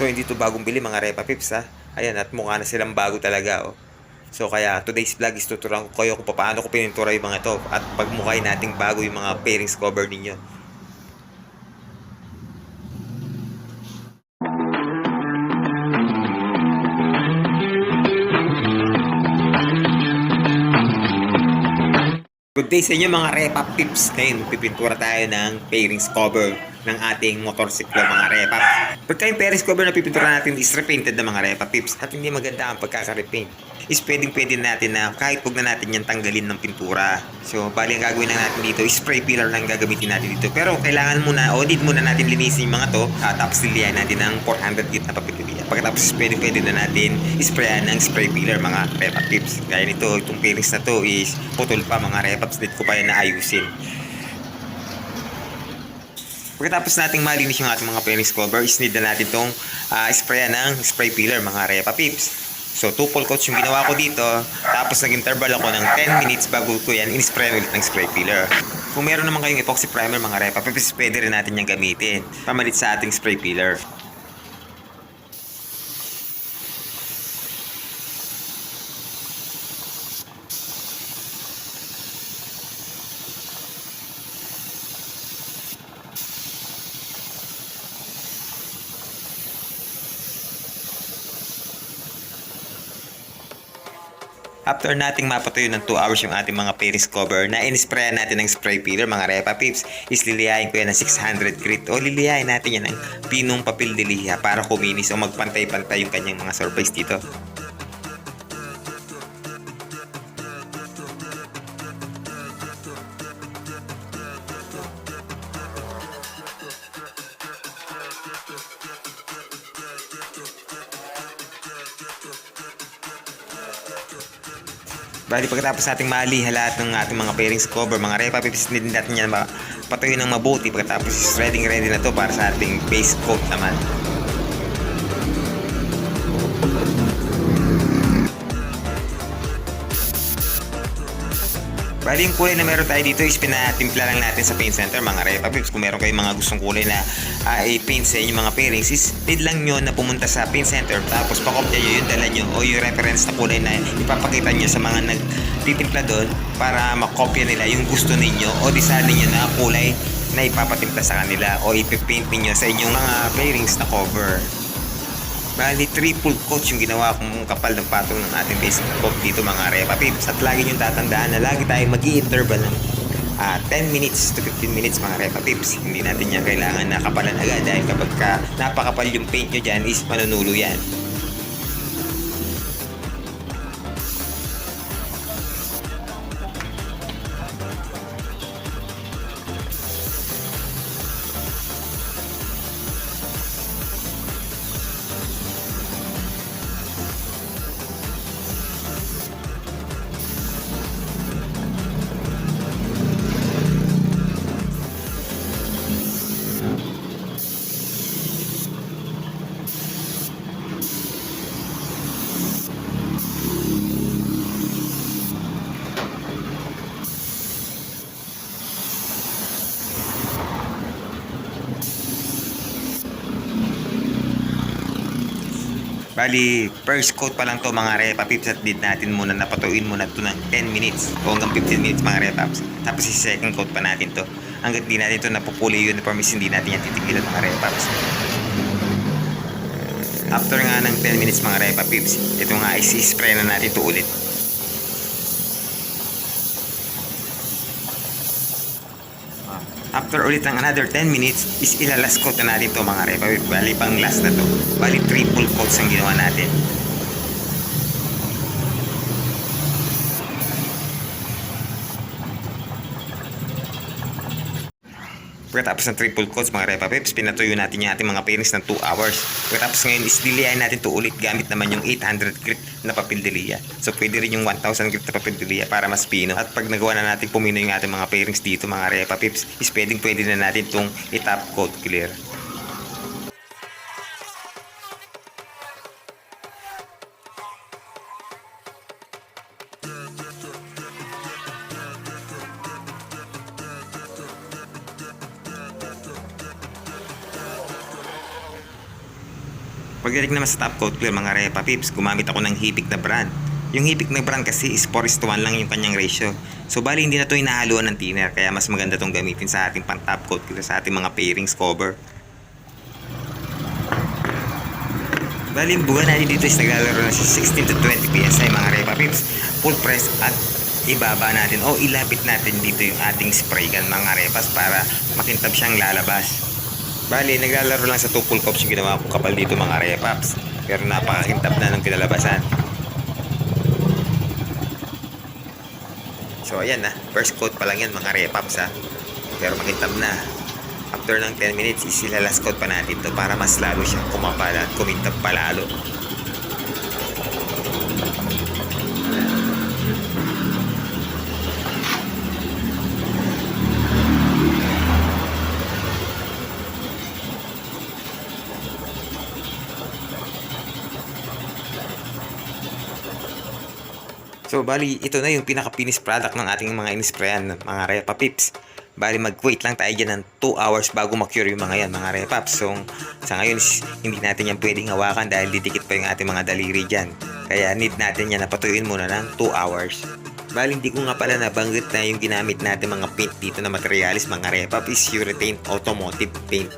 So hindi to bagong bili mga Repa Pips ha. Ayan, at mukha na silang bago talaga oh. So kaya today's vlog is tuturuan ko kayo kung paano ko pinintura yung mga to at pagmukhay nating bago yung mga pairings cover ninyo. Good day sa inyo mga Repa Pips. Ngayon, pipintura tayo ng pairings cover ng ating motorsiklo mga Repa. Pagka yung pairings cover na pipintura natin is repainted na mga Repa Pips at hindi maganda ang pagkaka-repaint, is pwede natin na kahit huwag na natin yan tanggalin ng pintura. So, bali ang gagawin na natin dito is spray filler lang gagamitin natin dito. Pero kailangan muna o need muna natin linisin yung mga to tapos lilihan natin ng 400 grit na papel. Pagkatapos pwede na natin isprayan ng spray filler mga Repa Pips. Gaya nito, itong pairings na to is putol pa mga Repa Pips. Need ko pa yan na ayusin. Pagkatapos nating malinis yung ating mga pairings cover, is need na natin itong sprayan ng spray filler mga Repa Pips. So, 2 full coats yung ginawa ko dito. Tapos nag-interval ako ng 10 minutes bago ko yan in-spray ulit ng spray filler. Kung meron naman kayong epoxy primer mga Repa Pips, pwede rin natin yung gamitin pamalit sa ating spray filler. After nating mapatuyo ng 2 hours yung ating mga pairings cover na in-sprayan natin ng spray filler mga Repa Pips, is lilihain ko yan ng 600 grit o lilihain natin yan ng pinong papel de liha para kuminis o magpantay-pantay yung kanyang mga surface dito. Bali pagkatapos nating maliha lahat ng ating mga pairings cover mga Repa Pips, need natin yan patuloy ng mabuti. Pagkatapos ready na to para sa ating base coat naman. Bali yung kulay na meron tayo dito is pinatimpla lang natin sa paint center mga Repa Pips. Kung meron kayong mga gustong kulay na i-paint sa inyong mga pairings, is need lang nyo na pumunta sa paint center tapos pakopya nyo yung dala nyo o yung reference na kulay na ipapakita nyo sa mga nagtitimpla doon para makopya nila yung gusto ninyo o design ninyo na kulay na ipapatimpla sa kanila o ipipaint ninyo sa inyong mga pairings na cover. Bali, 3 full coats yung ginawa kong kapal ng patong ng ating base coat dito mga Repa Pips. At lagi nyo tatandaan na lagi tayo mag-i-interval ng 10 minutes to 15 minutes mga Repa Pips. Hindi natin yan kailangan na kapalan agad dahil kapag napakapal yung paint nyo dyan is manunulo yan. Bali, first coat pa lang to mga Repa Pips at need natin muna napatuin muna to ng 10 minutes o hanggang 15 minutes mga Repa Pips. Tapos si second coat pa natin to. Hanggang di natin to napupuli uniform is hindi natin yan titigilan mga Repa Pips. After nga ng 10 minutes mga Repa Pips, ito nga is spray na natin to ulit. After ulit ng another 10 minutes is ilalas coat na natin to mga Repa Pips. Bali pang last na to. Bali triple coats ang ginawa natin. Pagkatapos ng triple coats mga Repa Pips, pinatuyo natin yung ating mga pairings ng 2 hours. Pagkatapos ngayon is lilihain natin to ulit gamit naman yung 800 grit na papel de liha. So pwede rin yung 1000 grit na papel de liha para mas pino. At pag nagawa na natin pumino yung ating mga pairings dito mga Repa Pips, is pwede na natin itong i-top coat clear. Pagdating naman sa top coat clear mga Repa Pips, gumamit ako ng Hipik na brand. Yung Hipik na brand kasi is 4:1 lang yung kanyang ratio. So bali hindi na to inahaluan ng thinner, kaya mas maganda tong gamitin sa ating pang top coat kaysa sa ating mga pairings cover. Bali yung buga natin dito is naglalaro na sa 16 to 20 PSI mga Repa Pips. Full press at ibaba natin o ilapit natin dito yung ating spray gun mga Repas para makintab siyang lalabas. Bali, naglalaro lang sa 2 full cups yung ginawa kong kapal dito mga Repaps. Pero napakakintab na ng kinalabasan. So ayan na, first coat pa lang yan mga Repaps ha. Pero makintab na. After ng 10 minutes, isilalas coat pa natin to para mas lalo siyang kumapal at kumintab pa lalo. So, bali, ito na yung pinaka-finished product ng ating mga inisprayan, mga Repa Pips. Bali, mag-wait lang tayo dyan ng 2 hours bago ma-cure yung mga yan, mga Repaps. So, sa ngayon, hindi natin yan pwedeng hawakan dahil didikit pa yung ating mga daliri dyan. Kaya, need natin yan na patuyuin muna ng 2 hours. Bali, hindi ko nga pala nabanggit na yung ginamit natin mga paint dito na materialis, mga Repaps, is urethane automotive paint.